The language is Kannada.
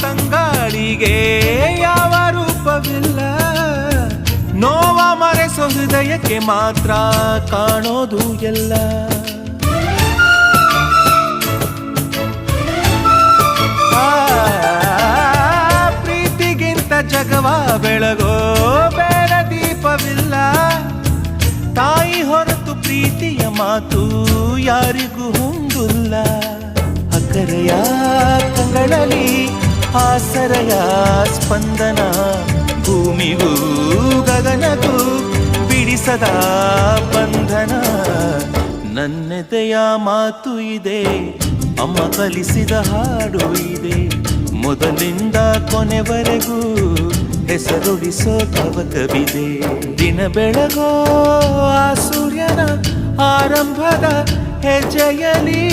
ತಂಗಾಳಿಗೆ ಯಾವ ರೂಪವಿಲ್ಲ, ನೋವ ಮರೆಸೋ ಹೃದಯಕ್ಕೆ ಮಾತ್ರ ಕಾಣೋದು ಎಲ್ಲ. ಪ್ರೀತಿಗಿಂತ ಜಗವ ಬೆಳಗೋ ಬೇರೆ ದೀಪವಿಲ್ಲ, ತಾಯಿ ಹೊರತು ಪ್ರೀತಿಯ ಮಾತು ಯಾರಿಗೂ ಹೊಂದಿಲ್ಲ. ಅಕ್ಕರೆಯ ಕಂಗಳಲ್ಲಿ ಆಸರೆಯ ಸ್ಪಂದನ, ಭೂಮಿಗೂ ಗಗನಗೂ ಬಿಡಿಸದ ಬಂಧನ. ನನ್ನೆದೆಯ ಮಾತು ಇದೆ, ಅಮ್ಮ ಕಲಿಸಿದ ಹಾಡು ಇದೆ, ಮೊದಲಿಂದ ಕೊನೆವರೆಗೂ ಹೆಸರುಡಿಸೋ ತವಕವಿದೆ. ದಿನ ಬೆಳಗೋ ಆ ಸೂರ್ಯನ ಆರಂಭದ ಹೆಜ್ಜೆಯಲಿ